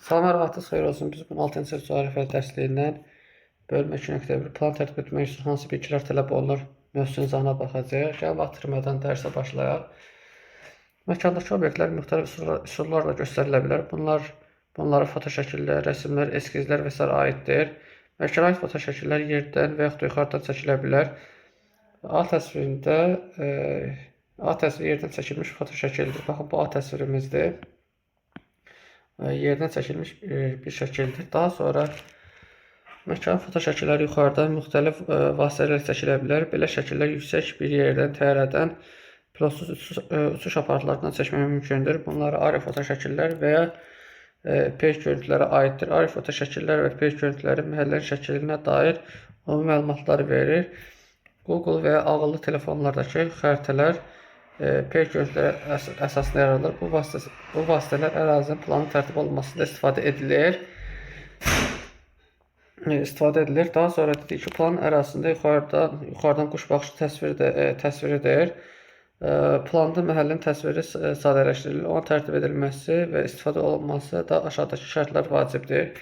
Salamlar, vaxtınız xeyir olsun. Biz bunun 6-cı sinif coğrafya dərsliyindən bölmə 2.1 plan tərtib etmək üçün hansı bilgilər tələb olunur mövzusuna izahına baxacağıq. Gəl vaxt itirmədən dərsə başlayaq. Məkandakı obyektlər müxtəlif üsullarla göstərilə bilər. Bunlara foto şəkillər, rəsmlər, eskizlər və s. aiddir. Məkana aid foto şəkillər yerdən və yaxud da yuxarıdan çəkilə bilər. A təsvirində A təsviri yerdən çəkilmiş foto şəkildir. Baxın, bu A təsvirimizdir. Yerdən çəkilmiş bir şəkildir. Daha sonra məkan foto şəkilləri yuxarıdan müxtəlif vasitələrlə çəkilə bilər. Belə şəkillər yüksək bir yerdən, təyyarədən, pilotsuz uçuş aparatlarından çəkmək mümkündür. Bunlar aero foto şəkillər və ya peyk görüntülərə aiddir. Aero foto şəkillər və peyk görüntüləri məhəllənin şəklinə dair ümumi məlumatları verir. Google və ya ağıllı telefonlardakı xəritələr peyk görüntüləri əsasında yaradılır. Bu vasitələr ərazinin planın tərtib olunmasında istifadə edilir. Daha sonra dedik ki, planın ərazisində yuxarıdan quş baxışı təsviridir. Planda məhəllənin təsviri sadələşdirilir. Ona tərtib edilməsi və istifadə olunması da aşağıdakı şərtlər vacibdir.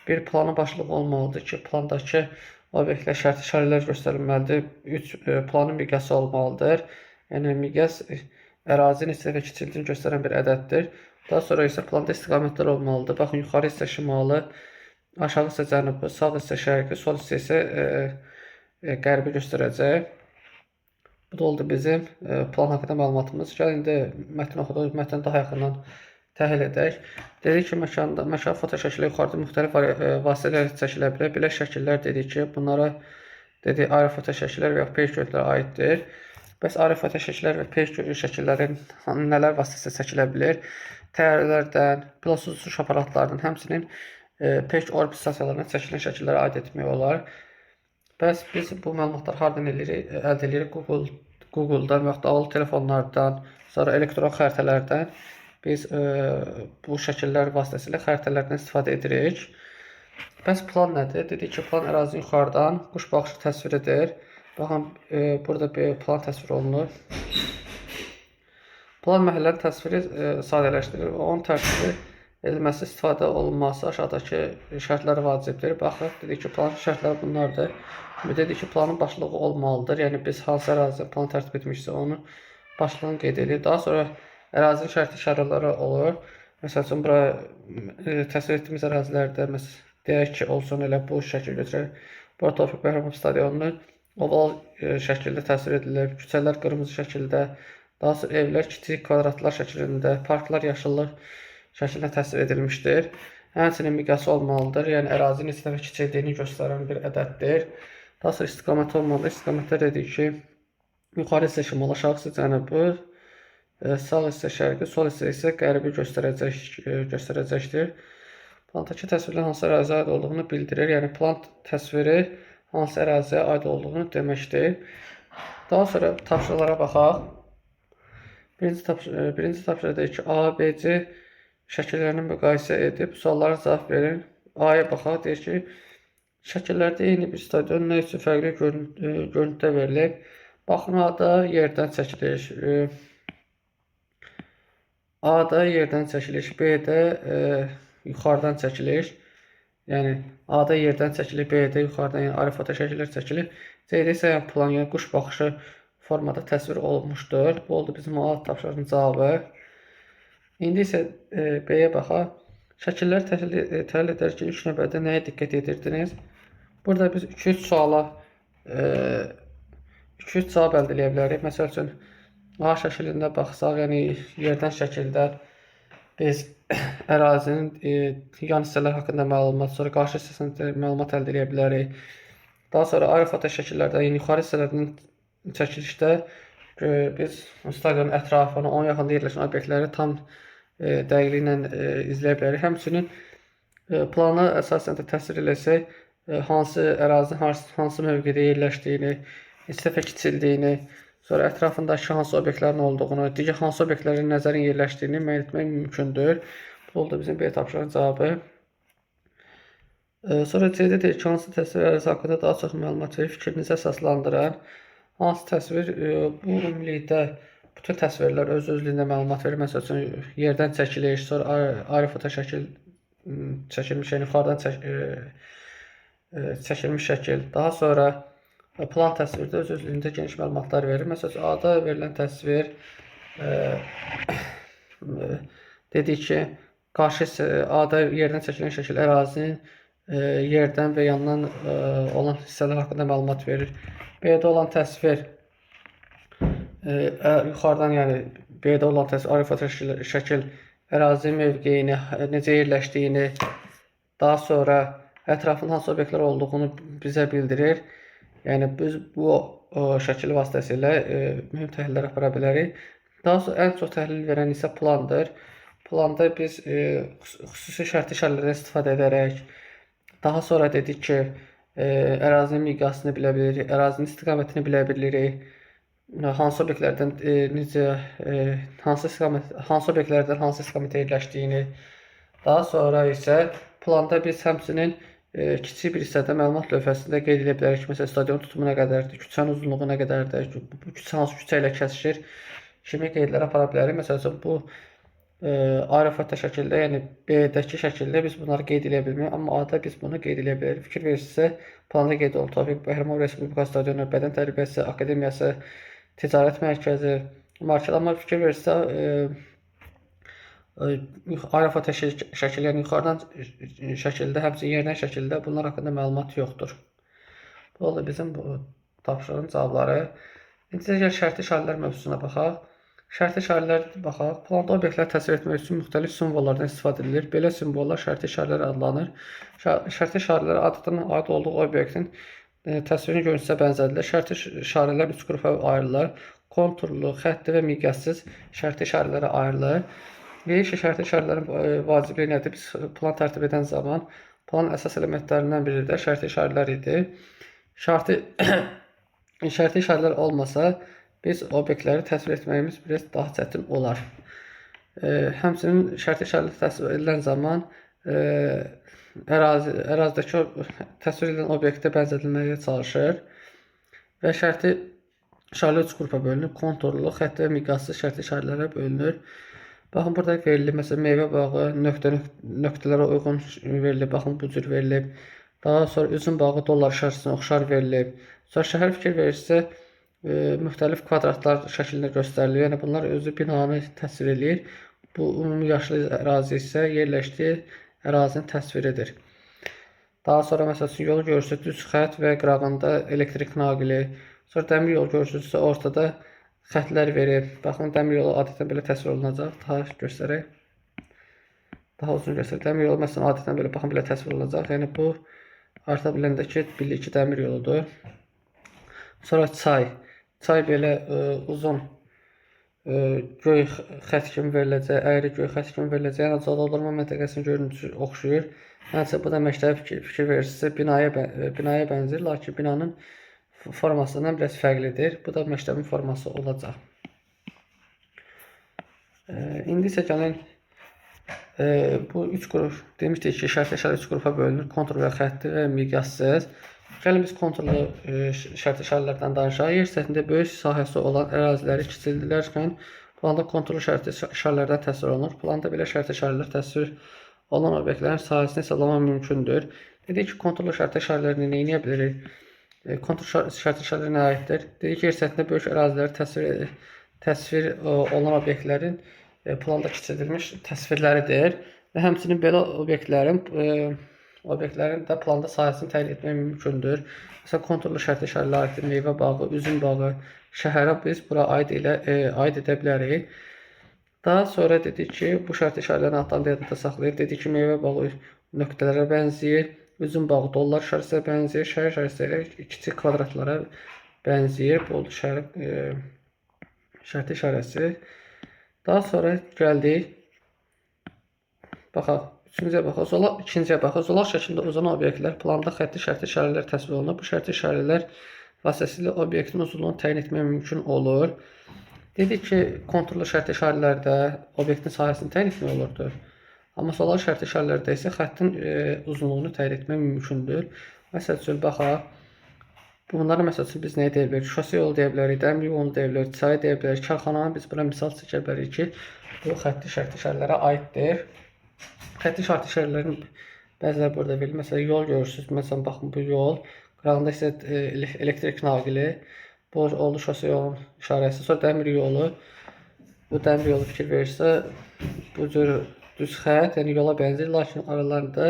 Bir planın başlığı olmalıdır ki, plandakı obyektlər şərti işarələr göstərilməlidir. 3 planın miqyası olmalıdır. Yəni miqyas ərazinin içində və kiçildiyini göstərən bir ədəddir. Daha sonra isə planda istiqamətlər olmalıdır. Baxın, yuxarı hissə şimalı, aşağı hissə cənubu, sağ hissə şərqi, sol hissə isə qərbi göstərəcək. Bu da oldu bizim plan haqqında məlumatımız. Gəl indi mətn oxuduq, mətni daha yaxından təhlil edək. Dedik ki, məkan foto şəkili yuxarıda müxtəlif vasitələrlə çəkilə bilər. Belə şəkillər dedik ki, bunlara aero foto şəkillər və ya peyk görüntülərə aiddir. Bəs aero foto şəkillər və peyk şəkillərin nələr vasitəsilə çəkilə bilir? Təyyarələrdən, pilotsuz uçuş aparatlarından, həmçinin peyk orbit stansiyalarından çəkilən şəkillərə aid etmək olar. Bəs biz bu məlumatları hardan əldə edirik? Google-dan və yaxud da ağıllı telefonlardan, sonra elektron xəritələrdən biz bu şəkillər vasitəsilə xəritələrdən istifadə edirik. Bəs plan nədir? Dedik ki, plan ərazinin yuxarıdan quş baxışı təsviridir. Baxın, burada bir plan təsvir olunur. Plan məhəllənin təsviri sadələşdirilir. Onun tərtibi edilməsi, istifadə olunması aşağıdakı şərtlər vacibdir. Baxın, dedik ki, planın şərtləri bunlardır. Dedik ki, planın başlığı olmalıdır. Yəni, biz hansı ərazidə plan tərtib etmişsə, onun başlığını qeyd edirik. Daha sonra ərazinin şərti işarələri olur. Məsəl üçün, bura təsvir etdiyimiz ərazilərdə, deyək ki, olsun elə bu şəkil götürək. Burada Tofiq Bəhramov stadionunun oval şəkildə təsvir edilir. Küçələr qırmızı şəkildə, daha sonra evlər kiçik kvadratlar şəklində, parklar yaşıllıq şəklində təsvir edilmişdir. Həmçinin miqyası olmalıdır. Yəni, ərazinin içində və kiçildiyini göstərən bir ədəddir. Daha sonra istiqamət olmalıdır. İstiqamətlər dedik ki, yuxarı hissə şimal, aşağı hissə cənubu, sağ hissə şərqi, sol hissə isə qərbi göstərəcəkdir. Plandakı təsvirlərin hansı əraziyə aid olduğunu bildirir. Yəni, plan təsviri hansı əraziyə aid olduğunu deməkdir. Daha sonra tapşırıqlara baxaq. Birinci tapşırıq deyir ki, A, B, C şəkillərini müqayisə edib suallara cavab verin. A-ya baxaq, deyir ki, şəkillərdə eyni bir stadion nə üçün fərqli görüntüdə verilib? Baxın, A-da yerdən çəkiliş, A-da yerdən çəkiliş, B-də yuxarıdan çəkiliş. Yəni, A-da yerdən çəkilir, B-də yuxarıdan, yəni aero foto şəkillər çəkilir. C-də isə plan, yəni quş baxışı formada təsvir olunmuşdur. Bu oldu bizim A tapşırığının cavabı. İndi isə B-yə baxaq. Şəkillər təhlil edərkən ilk növbədə nəyə diqqət edirdiniz? Burada biz 2-3 suala 2-3 cavab əldə edə bilərik. Məsəl üçün, A şəklində baxsaq, yəni yerdən şəkildə biz ərazinin yan hissələr haqqında məlumat, sonra qarşı hissəsində məlumat əldə edə bilərik. Daha sonra aero foto şəkillərdə, yəni yuxarı hissələrinin çəkilişdə biz stadionun ətrafını, onun yaxında yerləşən obyektləri tam dəqiqliklə izləyə bilərik. Həmçinin plana əsasən də təsvir eləsək, hansı ərazinin hansı mövqedə yerləşdiyini, neçə dəfə kiçildiyini, sonra ətrafındakı hansı obyektlərin olduğunu, digər hansı obyektlərin nəzərin yerləşdiyini müəyyən etmək mümkündür. Bu oldu bizim B tapşırığının cavabı. Sonra C-də deyir ki, hansı təsvir ərazi haqqında daha çox məlumat verir, fikrinizi əsaslandırın. Hansı təsvir bu ümumilikdə bütün təsvirlər öz-özlüyündə məlumat verir. Məsəl üçün yerdən çəkiliş, sonra aero foto şəkil çəkilmiş, yəni yuxarıdan çəkilmiş şəkil. Daha sonra plan təsvirdə öz-özlüyündə geniş məlumatlar verir. Məsələn, A-da verilən təsvir dedik ki, qarşı A-da yerdən çəkilən şəkil ərazinin yerdən və yandan olan hissələr haqqında məlumat verir. B-də olan təsvir yuxarıdan, yəni B-də olan təsvir aerofoto şəkil ərazi mövqeyini, necə yerləşdiyini, daha sonra ətrafında hansı obyektlər olduğunu bizə bildirir. Yəni biz bu şəkil vasitəsilə mühüm təhlillər apara bilərik. Daha sonra ən çox təhlil verən isə plandır. Planda biz xüsusi şərti işarələrdən istifadə edərək, daha sonra dedik ki, ərazinin miqyasını bilə bilirik, ərazinin istiqamətini bilə bilirik, hansı obyektlərdən hansı obyektlərdən hansı istiqamətə yerləşdiyini. Daha sonra isə planda biz həmçinin kiçik bir hissədə məlumat lövhəsində qeyd edə bilərik. Məsələn, stadion tutumu nə qədərdir, küçənin uzunluğu nə qədərdir, bu küçə hansı küçə ilə kəsişir kimi qeydlər apara bilərik. Məsələn, bu aerofoto şəkildə, yəni B-dəki şəkildə biz bunları qeyd edə bilmirik, amma A-da biz bunu qeyd edə bilərik. Fikir verirsinizsə, planda qeyd olunur Tofiq Bəhrəmov Respublika Stadionu, Bədən Tərbiyəsi Akademiyası, Ticarət Mərkəzi, market. Amma fikir verirsinizsə, aerofoto şəkil, yəni yuxarıdan şəkildə, həmçinin yerdən şəkildə bunlar haqqında məlumat yoxdur. Bu oldu bizim bu tapşırığın cavabları. İndi şərti işarələr mövzusuna baxaq. Şərti işarələrə baxaq. Planda obyektləri təsvir etmək üçün müxtəlif simvollardan istifadə edilir. Belə simvollar şərti işarələr adlanır. Şərti işarələr adətən aid olduğu obyektin təsvirin görüntüsünə bənzədilir. Şərti işarələr 3 qrupa ayrılır. Konturlu, xətti və miqyassız şərti işarələrə ayrılır. Deyək ki, şərti işarələrin vacibliyi nədir? Biz plan tərtib edən zaman planın əsas elementlərindən biri də şərti işarələr idi. Şərti işarələr olmasa, biz obyektləri təsvir etməyimiz biraz daha çətin olar. Həmçinin şərti işarələr təsvir edilən zaman ərazidəki təsvir edilən obyektə bənzədilməyə çalışır və şərti işarələr 3 qrupa bölünür. Konturlu, xətti və miqyassız şərti işarələrə bölünür. Baxın, burada verilib, məsələn, meyvə bağı nöqtələrə uyğun verilib, baxın, bu cür verilib. Daha sonra üzüm bağı dollar işarəsinə oxşar verilib. Sonra şəhər fikir verirsə, müxtəlif kvadratlar şəklində göstərilir. Yəni, bunlar özü binanı təsvir edir. Bu, ümumi yaşlı ərazi isə yerləşdiyi ərazinin təsviridir. Daha sonra, məsələn, yol görürsü düz xətt və qırağında elektrik naqili. Sonra dəmir yol görürsü ortada xətlər verib. Baxın, dəmir yolu adətən belə təsvir olunacaq. Daha göstərək. Daha uzun göstərək. Dəmir yolu, məsələn, adətən belə, baxın, belə təsvir olunacaq. Yəni, bu, arta biləndəki birlikçi dəmir yoludur. Sonra çay. Çay belə uzun göy xətt kimi veriləcək, əyri göy xətt kimi veriləcək. Yəni, doldurma məntəqəsinin görüntüsü oxşuyur. Yəni, bu da məktəbə fikir verirsinizsə, binaya bənzir, lakin binanın formasından biraz fərqlidir. Bu da məktəbin forması olacaq. İndi isə gəlin bu 3 qrup, demişdik ki, şərti işarə 3 qrupa bölünür. Kontur və xətti və miqyassız. Gəlin biz konturlu şərti işarələrdən danışaq. Yer səthində böyük sahəsi olan əraziləri kiçildilərkən planda konturlu şərti işarələrdən təsvir olunur. Planda belə şərti işarələr təsvir olunan obyektlərin sahəsini hesablamaq mümkündür. Dedik ki, konturlu şərti işarələrini nə edə bilirik? Kontur şərti işarələri nə aiddir? Dedik ki, yer səthində böyük əraziləri təsvir olunan obyektlərin planda keçirilmiş təsvirləridir. Və həmçinin belə obyektlərin də planda sahəsini təyin etmək mümkündür. Məsələn, konturlu şərti işarələr aiddir. Meyvə bağı, üzüm bağı, şəhərə biz bura aid edə bilərik. Daha sonra dedik ki, bu şərti işarələrin adlarını yadda saxlayır. Dedik ki, meyvə bağı nöqtələrə bənzəyir. Üzüm bağı dollar işarəsinə bənzəyir. Şəhər işarəsi kiçik kvadratlara bənzəyir. Bu oldu şərti işarəsi. Daha sonra gəldik. Baxaq. İkinciyə baxaq. Zolaq şəklində uzanan obyektlər planda xətti şərti işarələr təsvir olunur. Bu şərti işarələr vasitəsilə obyektin uzunluğunu təyin etmək mümkün olur. Dedik ki, konturlu şərti işarələrdə obyektin sahəsini təyin etmək olurdur. Amma zolaq şərti işarələrdə isə xəttin uzunluğunu təyin etmək mümkündür. Məsəl üçün, baxaq. Bunları məsəl üçün biz nə deyə bilərik? Şose yolu deyə bilərik, dəmir yolu deyə bilərik, çay deyə bilərik, karxananı biz buna misal çəkə bilərik ki, bu xətti şərti işarələrə aiddir. Xətti şartlı işarələrin bəziləri burada verilir. Məsələn, yol görürsünüz. Məsələn, baxın bu yol. Qırağında isə elektrik naqili. Bu oldu şose yolun işarəsi. Sonra dəmir yolu. Bu dəmir yolu fikir verirsə, bu cür düz xətt, yəni yola bənzər, lakin aralarında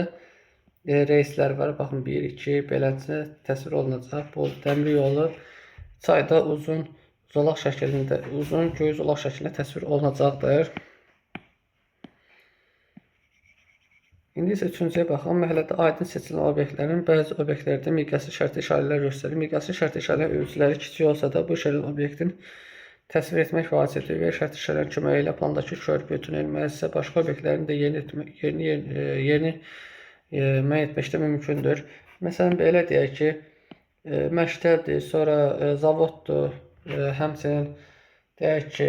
reyslər var. Baxın 1, 2 beləncə təsvir olunacaq. Bu dəmir yolu çayda uzun zolaq şəklində, uzun göy zolaq şəklində təsvir olunacaqdır. İndi isə üçüncüyə baxın. Məhəllədə aydın seçilən obyektlərin bəzi obyektlərdə miqyaslı şərti işarələr göstərir. Miqyaslı şərti işarələr ölçüləri kiçik olsa da, bu işarələr obyektin təsvir etmək vacibdir və şərti işarələrin köməyi ilə plandakı körpü ötünülməzsə, başqa obyektlərin də yerini müəyyən etməkdə mümkündür. Məsələn, belə deyək ki, məktəbdir, sonra zavoddur, həmçinin deyək ki,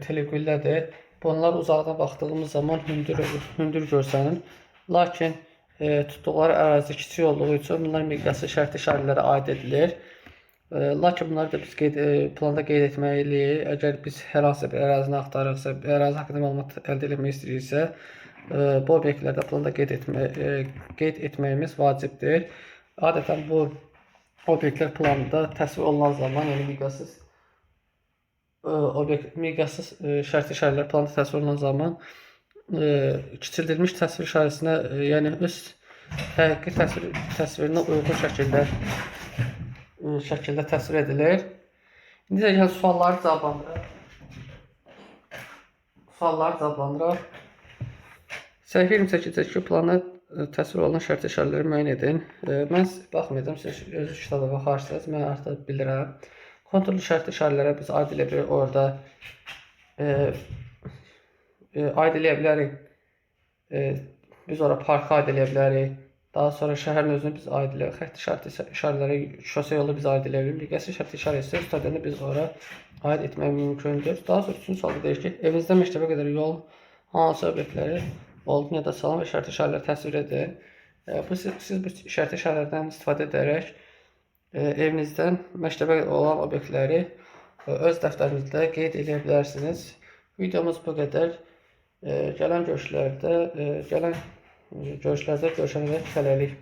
telegüllədir. Bunlar uzaqdan baxdığımız zaman hündür görsənir. Lakin tutduqları ərazi kiçik olduğu üçün bunlar miqyaslı şərti işarələrə aid edilir. Lakin bunları da biz planda qeyd etməliyik. Əgər biz hər hansı bir ərazini axtarırıqsa, ərazi haqqında məlumat əldə etmək istəyiriksə, bu obyektlərdə planda qeyd etməyimiz vacibdir. Adətən bu obyektlər planda təsvir olunan zaman, yəni miqyassız şərti işarələr planda təsvir olunan zaman kiçildilmiş təsvir işarəsinə, yəni öz həqiqi təsvirinə uyğun şəkildə təsvir edilir. İndi də yəni sualları cavablandıraq. Səhifə 28-dəki plana təsvir olunan şərti işarələri müəyyən edin. Mən baxmayacağım, siz öz kitabda baxarsınız, mən artıq bilirəm. Kontrollü şərti işarələrə biz aid edə bilərik, orada aid edə bilərik. Biz ora parka aid edə bilərik. Daha sonra şəhərin özünü biz aid edirik. Xətti şərti işarələrə şose yolu biz aid edə bilirik. Miqyaslı şərti işarə isə stadiyonu biz ora aid etmək mümkündür. Daha sonra üçüncü sualda deyir ki, evinizdə məktəbə qədər yol hansı obyektləri olduğunu yada salın və şərti işarələri təsvir edin. Siz bu şərti işarələrdən istifadə edərək evinizdən məktəbə olan obyektləri öz dəftərinizdə qeyd edə bilərsiniz. Videomuz bu qədər. Gələn görüşlərdə görüşənədək hələlik.